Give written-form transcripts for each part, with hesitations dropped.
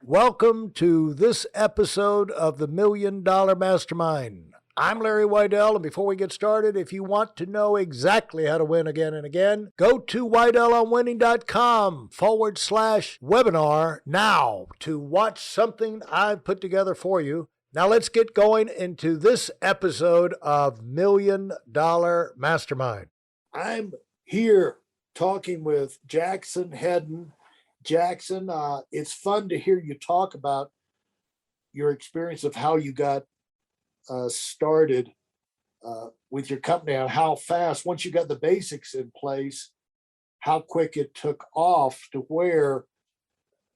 Welcome to this episode of the $1 Million Mastermind. I'm Larry Weidel, and before we get started, if you want to know exactly how to win again and again, go to weidelonwinning.com/webinar now to watch something I've put together for you. Now let's get going into this episode of $1 Million Mastermind. I'm here talking with Jackson Hedden. Jackson, it's fun to hear you talk about your experience of how you got started with your company and how fast, once you got the basics in place, how quick it took off to where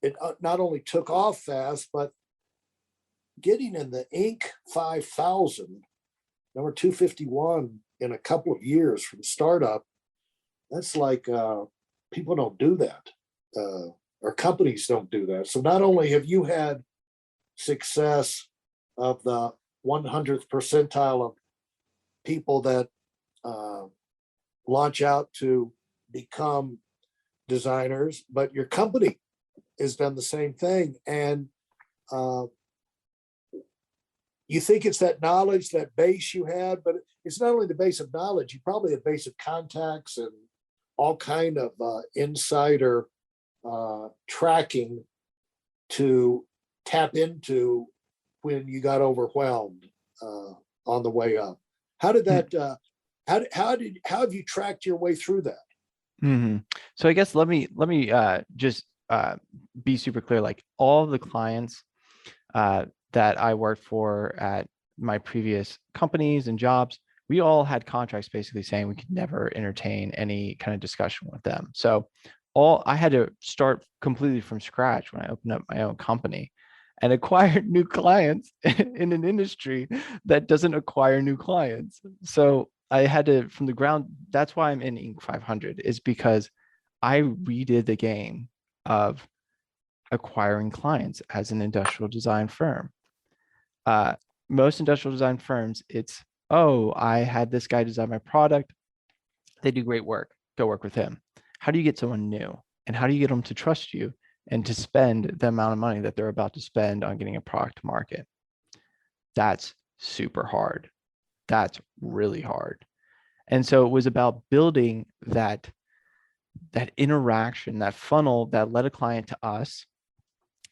it not only took off fast, but getting in the Inc. 5000, number 251 in a couple of years from startup. That's like people don't do that. Or companies don't do that. So not only have you had success of the 100th percentile of people that launch out to become designers, but your company has done the same thing. And you think it's that knowledge, that base you had, but it's not only the base of knowledge, you probably have base of contacts and all kind of insider tracking to tap into when you got overwhelmed on the way up. How did that? How have you tracked your way through that? So I guess let me just be super clear. Like all the clients that I worked for at my previous companies and jobs, we all had contracts basically saying we could never entertain any kind of discussion with them. So I had to start completely from scratch when I opened up my own company and acquired new clients in an industry that doesn't acquire new clients. So I had to, from the ground, that's why I'm in Inc. 500, is because I redid the game of acquiring clients as an industrial design firm. Most industrial design firms, it's, oh, I had this guy design my product. They do great work. Go work with him. How do you get someone new? And how do you get them to trust you and to spend the amount of money that they're about to spend on getting a product to market? That's super hard. That's really hard. And so it was about building that interaction, that funnel that led a client to us.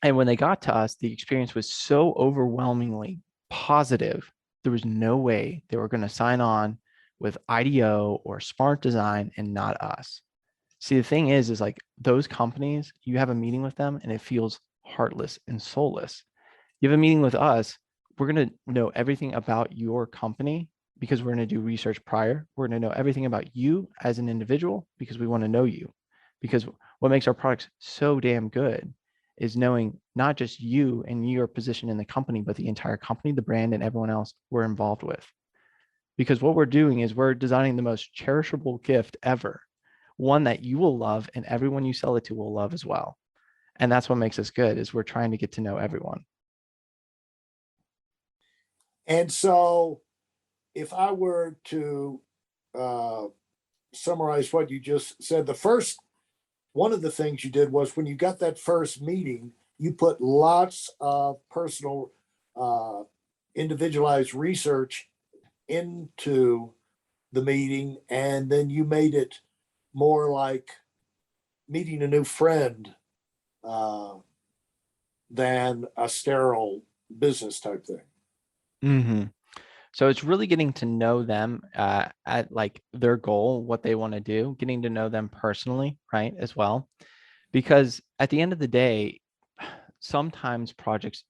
And when they got to us, the experience was so overwhelmingly positive. There was no way they were going to sign on with IDEO or Smart Design and not us. See, the thing is like those companies, you have a meeting with them and it feels heartless and soulless. You have a meeting with us, we're going to know everything about your company because we're going to do research prior. We're going to know everything about you as an individual because we want to know you. Because what makes our products so damn good is knowing not just you and your position in the company, but the entire company, the brand, and everyone else we're involved with. Because what we're doing is we're designing the most cherishable gift ever. One that you will love and everyone you sell it to will love as well. And that's what makes us good, is we're trying to get to know everyone. And so if I were to summarize what you just said, one of the things you did was when you got that first meeting, you put lots of personal individualized research into the meeting, and then you made it more like meeting a new friend than a sterile business type thing. So it's really getting to know them at like their goal, what they want to do, getting to know them personally, right, as well. Because at the end of the day, sometimes projects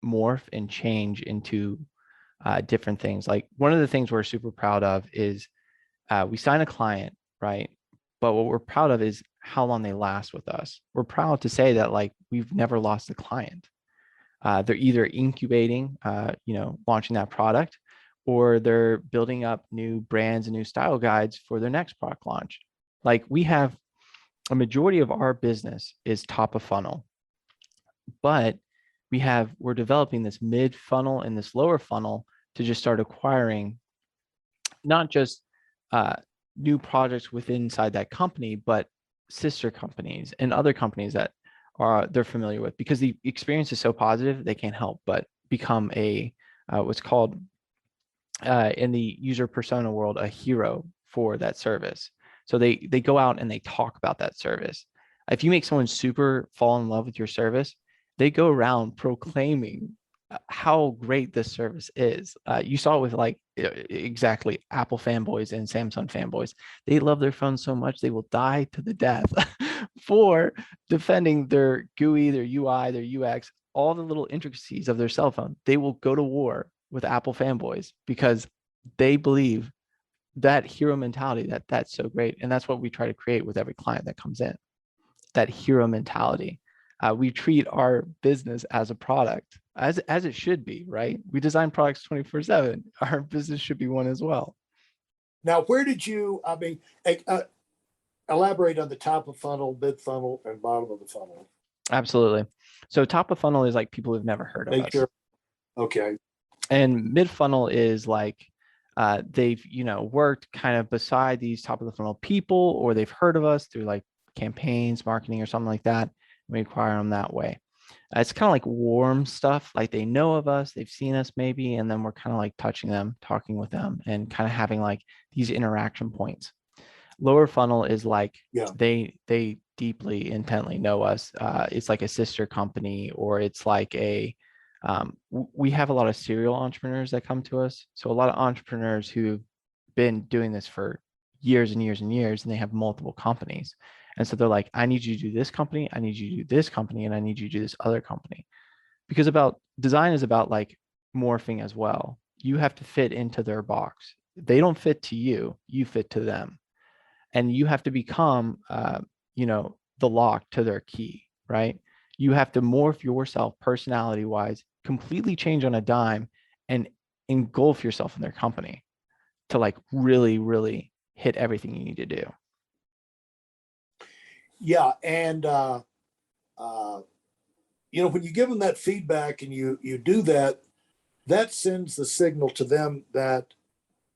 morph and change into different things. Like one of the things we're super proud of is we sign a client, right? But what we're proud of is how long they last with us. We're proud to say that like we've never lost a client. They're either incubating, launching that product, or they're building up new brands and new style guides for their next product launch. Like we have a majority of our business is top of funnel, but we're developing this mid funnel and this lower funnel to just start acquiring not just new projects within inside that company, but sister companies and other companies that they're familiar with, because the experience is so positive, they can't help but become a what's called in the user persona world, a hero for that service. So they go out and they talk about that service. If you make someone super fall in love with your service, they go around proclaiming how great this service is. You saw it with like exactly Apple fanboys and Samsung fanboys. They love their phones so much they will die to the death for defending their GUI, their UI, their UX, all the little intricacies of their cell phone. They will go to war with Apple fanboys because they believe that hero mentality, that's so great. And that's what we try to create with every client that comes in, that hero mentality. We treat our business as a product, as it should be, right? We design products 24/7. Our business should be one as well. Now, where did you, I mean, elaborate on the top of funnel, mid funnel, and bottom of the funnel? Absolutely. So top of funnel is like people who've never heard of Make us. sure. Okay. And mid funnel is like they've worked kind of beside these top of the funnel people, or they've heard of us through like campaigns, marketing, or something like that. And we acquire them that way. It's kind of like warm stuff, like they know of us, they've seen us maybe, and then we're kind of like touching them, talking with them, and kind of having like these interaction points. Lower funnel is like Yeah. they deeply intently know us. It's like a sister company, or it's like we have a lot of serial entrepreneurs that come to us. So a lot of entrepreneurs who've been doing this for years and years and years, and they have multiple companies. And so they're like, I need you to do this company, I need you to do this company, and I need you to do this other company. Because about design is about like morphing as well. You have to fit into their box. They don't fit to you, you fit to them. And you have to become, the lock to their key, right? You have to morph yourself personality wise, completely change on a dime, and engulf yourself in their company to like really, really hit everything you need to do. Yeah. And, when you give them that feedback and you do that, that sends the signal to them that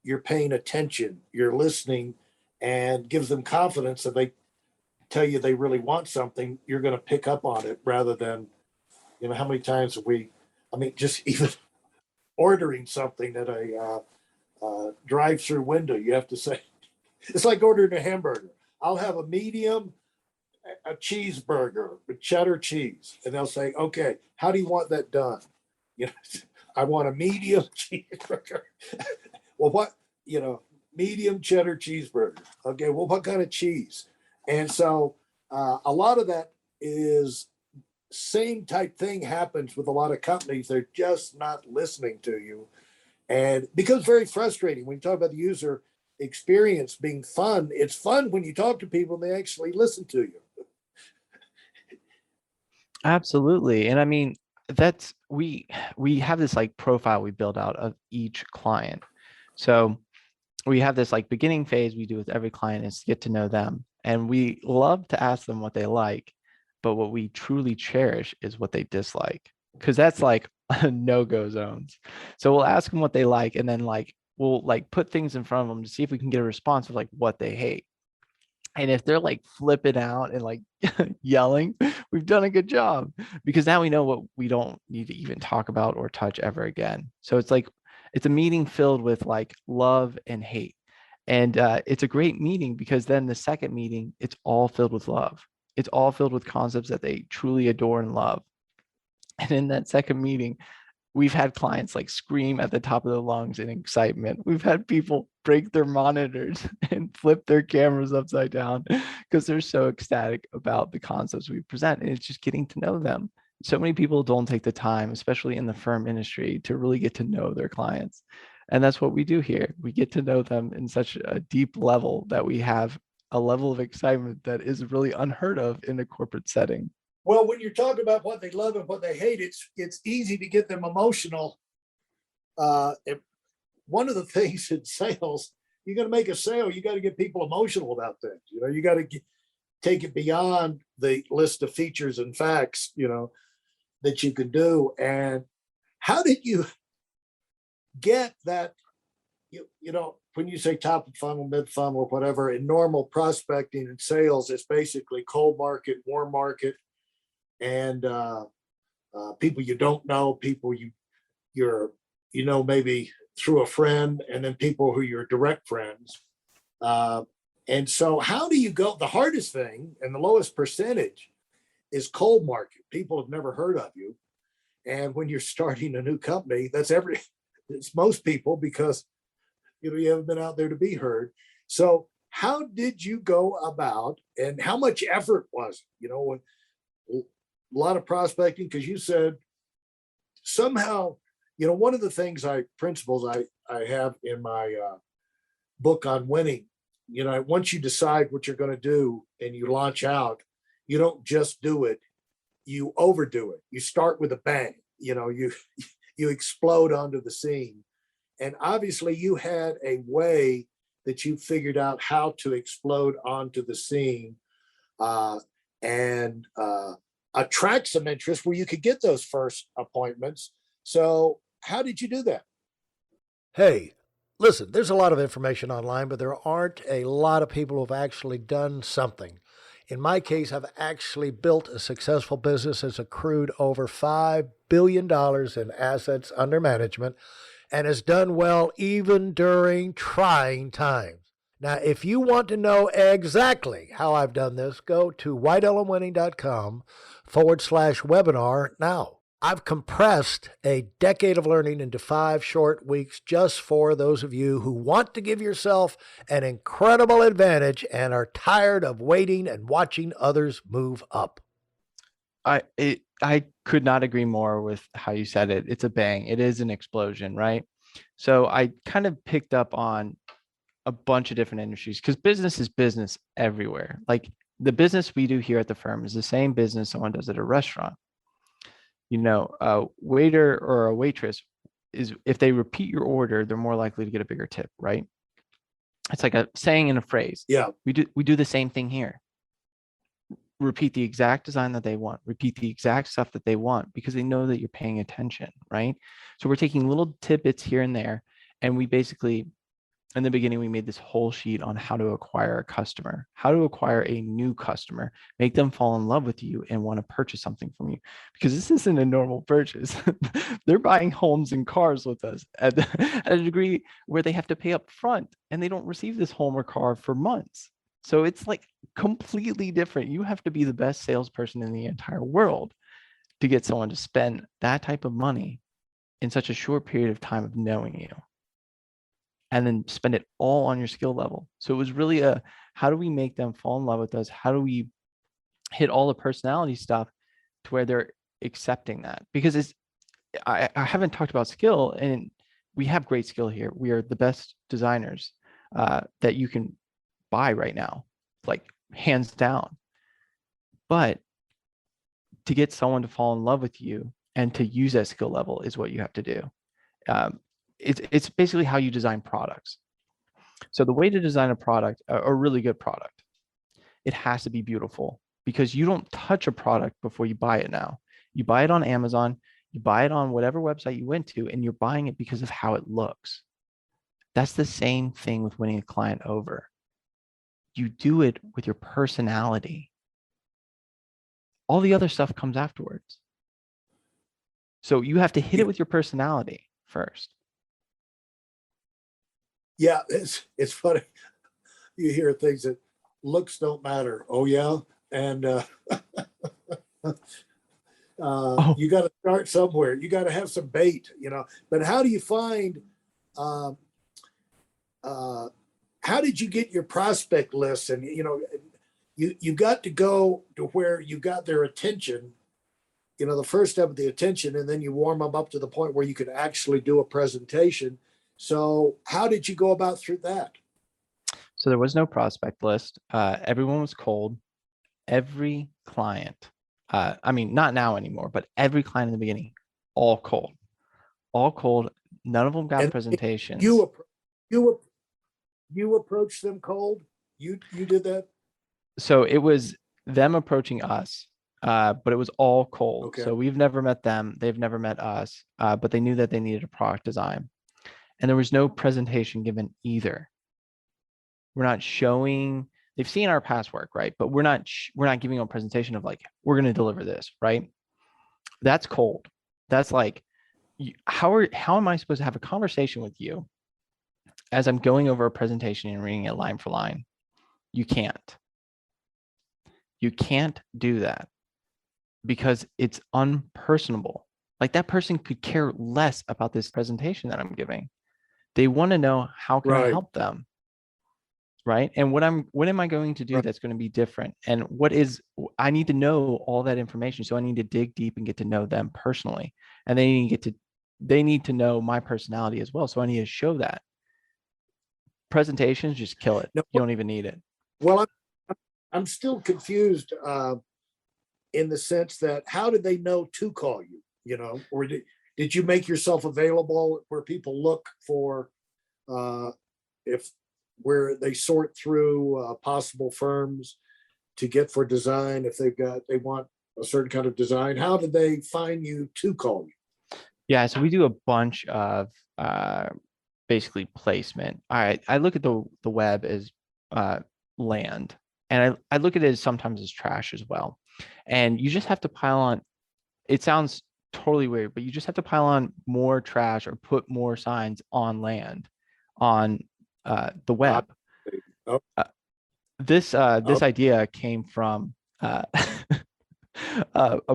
you're paying attention, you're listening, and gives them confidence that they tell you they really want something, you're going to pick up on it rather than, how many times have just even ordering something at a drive-through window, you have to say, it's like ordering a hamburger. I'll have a medium, a cheeseburger with cheddar cheese. And they'll say, okay, how do you want that done? You know, I want a medium cheeseburger. Well, medium cheddar cheeseburger. Okay, well, what kind of cheese? And so a lot of that is same type thing happens with a lot of companies. They're just not listening to you. And it becomes very frustrating when you talk about the user experience being fun. It's fun when you talk to people and they actually listen to you. Absolutely. And I mean, that's we have this like profile we build out of each client. So we have this like beginning phase we do with every client is to get to know them. And we love to ask them what they like, but what we truly cherish is what they dislike, because that's like no-go zones. So we'll ask them what they like, and then like we'll like put things in front of them to see if we can get a response of like what they hate. And if they're like flipping out and like yelling, we've done a good job, because now we know what we don't need to even talk about or touch ever again. So it's like it's a meeting filled with like love and hate. And it's a great meeting because then the second meeting, it's all filled with love. It's all filled with concepts that they truly adore and love. And in that second meeting, we've had clients like scream at the top of their lungs in excitement. We've had people break their monitors and flip their cameras upside down because they're so ecstatic about the concepts we present. And it's just getting to know them. So many people don't take the time, especially in the firm industry, to really get to know their clients. And that's what we do here. We get to know them in such a deep level that we have a level of excitement that is really unheard of in a corporate setting. Well, when you're talking about what they love and what they hate, it's easy to get them emotional. One of the things in sales, you're going to make a sale, you got to get people emotional about things. You got to take it beyond the list of features and facts, that you can do. And how did you get that? When you say top of funnel, mid funnel, or whatever, in normal prospecting and sales, it's basically cold market, warm market. and people you don't know, people you're maybe through a friend, and then people who you're direct friends. Uh, and so, how do you go? The hardest thing and the lowest percentage is cold market. People have never heard of you, and when you're starting a new company, it's most people, because you haven't been out there to be heard. So how did you go about, and how much effort was it? A lot of prospecting, because you said somehow, one of the principles I have in my book on winning, once you decide what you're going to do and you launch out, you don't just do it, you overdo it. You start with a bang, you explode onto the scene. And obviously you had a way that you figured out how to explode onto the scene, and attract some interest where you could get those first appointments. So how did you do that? Hey, listen, there's a lot of information online, but there aren't a lot of people who've actually done something. In my case, I've actually built a successful business that's accrued over $5 billion in assets under management and has done well even during trying times. Now, if you want to know exactly how I've done this, go to whitelmwinning.com/webinar now. I've compressed a decade of learning into 5 short weeks just for those of you who want to give yourself an incredible advantage and are tired of waiting and watching others move up. I could not agree more with how you said it. It's a bang. It is an explosion, right? So I kind of picked up on a bunch of different industries because business is business everywhere. Like the business we do here at the firm is the same business someone does at a restaurant. A waiter or a waitress is, if they repeat your order, they're more likely to get a bigger tip, right? It's like a saying and a phrase. Yeah. We do the same thing here. Repeat the exact design that they want, repeat the exact stuff that they want, because they know that you're paying attention, right? So we're taking little tidbits here and there. And we basically, in the beginning, we made this whole sheet on how to acquire a customer, how to acquire a new customer, make them fall in love with you and want to purchase something from you. Because this isn't a normal purchase. They're buying homes and cars with us at a degree where they have to pay up front and they don't receive this home or car for months. So it's like completely different. You have to be the best salesperson in the entire world to get someone to spend that type of money in such a short period of time of knowing you, and then spend it all on your skill level. So it was really how do we make them fall in love with us? How do we hit all the personality stuff to where they're accepting that? Because I haven't talked about skill, and we have great skill here. We are the best designers that you can buy right now, like hands down. But to get someone to fall in love with you and to use that skill level is what you have to do. It's basically how you design products. So the way to design a product, a really good product, it has to be beautiful, because you don't touch a product before you buy it now. You buy it on Amazon, you buy it on whatever website you went to, and you're buying it because of how it looks. That's the same thing with winning a client over. You do it with your personality. All the other stuff comes afterwards. So you have to hit it with your personality first. Yeah, it's funny. You hear things that looks don't matter. Oh yeah, and you got to start somewhere. You got to have some bait, But how do you find? Uh, how did you get your prospect list? And you got to go to where you got their attention. The first step of the attention, and then you warm them up to the point where you could actually do a presentation. So how did you go about through that? So there was no prospect list. Everyone was cold. Every client, I mean, not now anymore, but every client in the beginning, all cold. None of them got And presentations. You approached them cold. You did that. So it was them approaching us, but it was all cold. Okay. So we've never met them. They've never met us, but they knew that they needed a product design. And there was no presentation given either. We're not showing They've seen our past work, right? But we're not giving them a presentation of like, we're going to deliver this, right? That's cold. That's like, how am I supposed to have a conversation with you as I'm going over a presentation and reading it line for line? You can't. You can't do that because it's unpersonable. Like that person could care less about this presentation that I'm giving. They want to know, how can I Right. help them? Right. And what am I going to do Right. that's going to be different? And I need to know all that information. So I need to dig deep and get to know them personally. And they need to know my personality as well. So I need to show that. Presentations just kill it. Now, You don't even need it. well, I'm still confused in the sense that how did they know to call you? Or did you make yourself available where people look for if where they sort through possible firms to get for design if they want a certain kind of design? How did they find you to call you? Yeah. So we do a bunch of basically placement. I look at the web as land, and I look at it as sometimes as trash as well. And you just have to pile on. It sounds totally weird, but you just have to pile on more trash or put more signs on land on the Uh, web. oh, Uh, this oh, idea came from a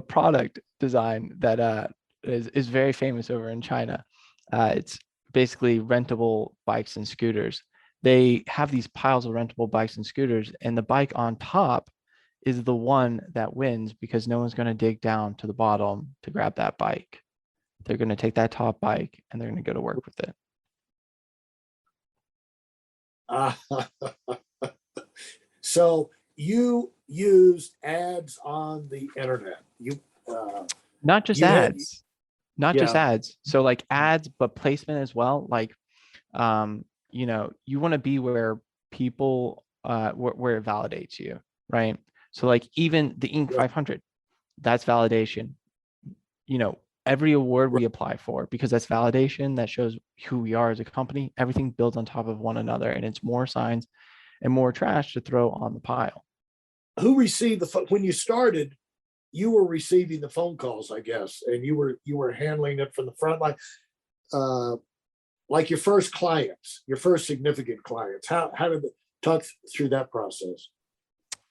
product design that is very famous over in China. It's basically rentable bikes and scooters. They have these piles of rentable bikes and scooters, and the bike on top is the one that wins because no one's going to dig down to the bottom to grab that bike. They're going to take that top bike and they're going to go to work with it. uh, so you used ads on the internet. Not just You had ads, not just yeah. ads. So like ads, but placement as well. Like, you want to be where people, where it validates you, right? So like even the Inc. Right, 500, that's validation. Every award right. we apply for, because that's validation that shows who we are as a company. Everything builds on top of one another, and it's more signs and more trash to throw on the pile. Who received when you started? You were receiving the phone calls, I guess, and you were handling it from the front line. Uh, like your first clients, your first significant clients. How did it talk through that process?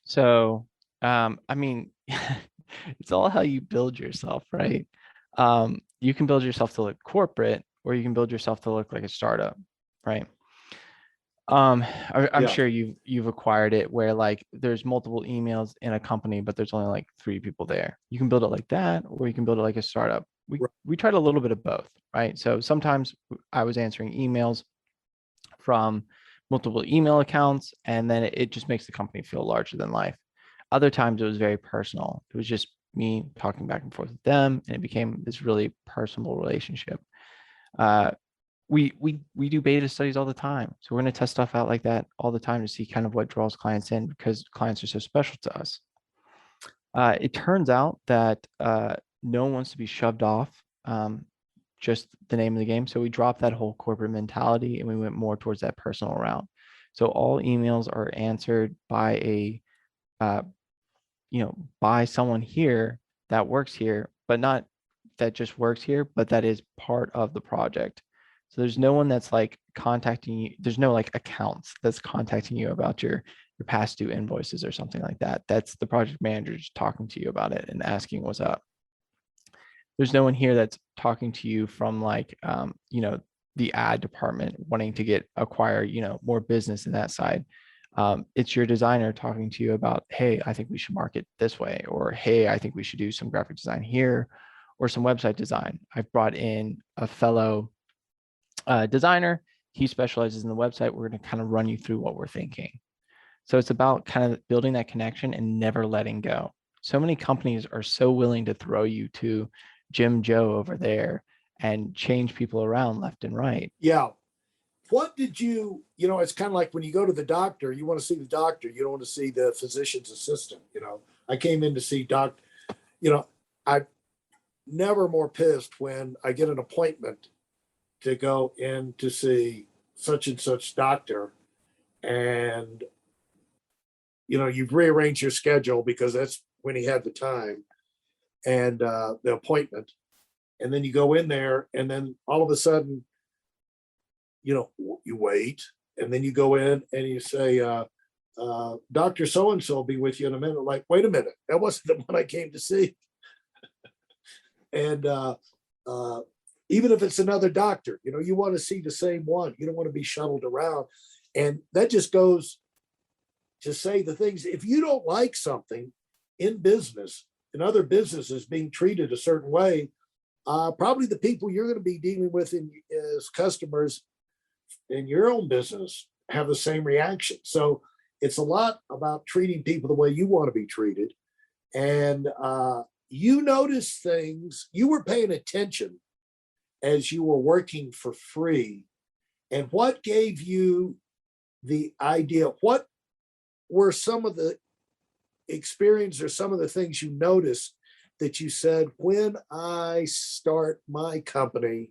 So, I mean, it's all how you build yourself, right? You can build yourself to look corporate, or you can build yourself to look like a startup, right? I'm Yeah, sure you've acquired it where like there's multiple emails in a company, but there's only like 3 people there. You can build it like that, or you can build it like a startup. right. We tried a little bit of both, right? So sometimes I was answering emails from multiple email accounts, and then it just makes the company feel larger than life. Other times it was very personal. It was just me talking back and forth with them, and it became this really personal relationship. Uh, we do beta studies all the time, so we're going to test stuff out like that all the time to see kind of what draws clients in, because clients are so special to us. It turns out that no one wants to be shoved off, just the name of the game. So we dropped that whole corporate mentality and we went more towards that personal route. So all emails are answered by uh, by someone here that works here, but not that just works here, but that is part of the project. So there's no one that's like contacting you. There's no like accounts that's contacting you about your past due invoices or something like that. That's the project manager just talking to you about it and asking what's up. There's no one here that's talking to you from like the ad department wanting to acquire more business in that side. It's your designer talking to you about, hey, I think we should market this way, or hey, I think we should do some graphic design here, or some website design. I've brought in a fellow designer. He specializes in the website. We're going to kind of run you through what we're thinking. So it's about kind of building that connection and never letting go. So many companies are so willing to throw you to Jim Joe over there and change people around left and right. Yeah. What did it's kind of like when you go to the doctor, you want to see the doctor, you don't want to see the physician's assistant. I came in to see you know, I never more pissed when I get an appointment to go in to see such and such doctor, and you've rearranged your schedule because that's when he had the time and the appointment. And then you go in there, and then all of a sudden, you wait, and then you go in and you say, Dr. So-and-so will be with you in a minute. Like, wait a minute, that wasn't the one I came to see. And even if it's another doctor, you want to see the same one. You don't want to be shuttled around. And that just goes to say the things, if you don't like something in business, in other businesses being treated a certain way, probably the people you're going to be dealing with as customers in your own business have the same reaction. So it's a lot about treating people the way you want to be treated. And you notice things, you were paying attention as you were working for free. And what gave you the idea? What were some of the experience or some of the things you noticed that you said, when I start my company,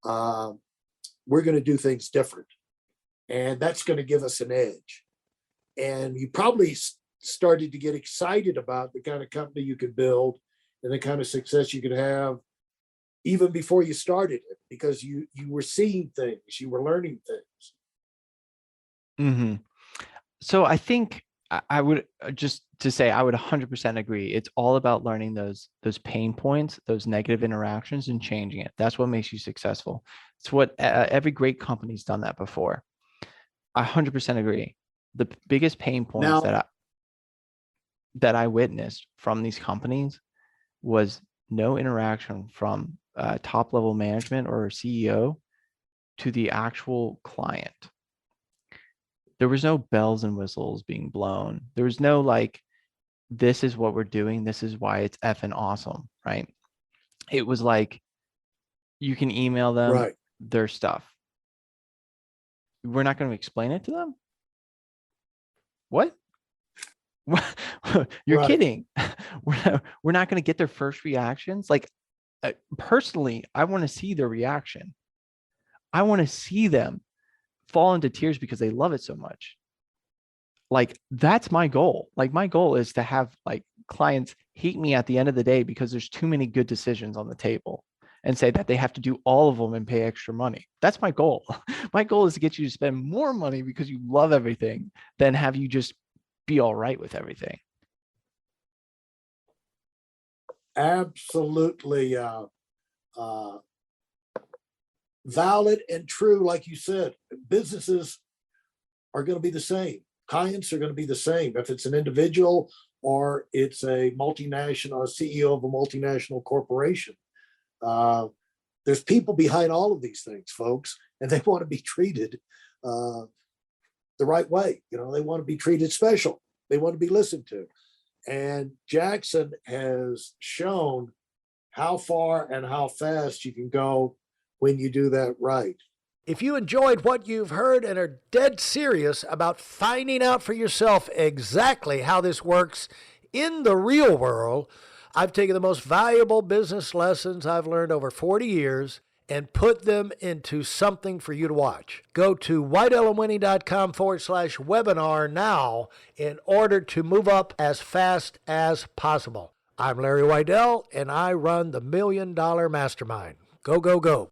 we're going to do things different, and that's going to give us an edge? And you probably started to get excited about the kind of company you could build and the kind of success you could have even before you started it, because you were seeing things, you were learning things. Mm-hmm. So I think I would just to say I would 100% agree. It's all about learning those pain points, those negative interactions, and changing it. That's what makes you successful. It's what every great company's done that before. I 100% agree. The biggest pain points Now, that I witnessed from these companies was no interaction from top level management or CEO to the actual client. There was no bells and whistles being blown. There was no like, this is what we're doing. This is why it's effing awesome, right? It was like, you can email them right. their stuff. We're not going to explain it to them? What? You're Right. kidding. We're not going to get their first reactions. Like, personally, I want to see their reaction. I want to see them fall into tears because they love it so much. Like, that's my goal. Like, my goal is to have like clients hate me at the end of the day because there's too many good decisions on the table, and say that they have to do all of them and pay extra money. That's my goal. My goal is to get you to spend more money because you love everything than have you just be all right with everything. Absolutely valid and true. Like you said, businesses are going to be the same. Clients are going to be the same. If it's an individual or it's a multinational, a CEO of a multinational corporation, there's people behind all of these things, folks, and they want to be treated the right way. They want to be treated special. They want to be listened to. And Jackson has shown how far and how fast you can go when you do that right. If you enjoyed what you've heard and are dead serious about finding out for yourself exactly how this works in the real world, I've taken the most valuable business lessons I've learned over 40 years and put them into something for you to watch. Go to whiteelementary.com/webinar now in order to move up as fast as possible. I'm Larry Weidel, and I run the $1 Million Mastermind. Go, go, go.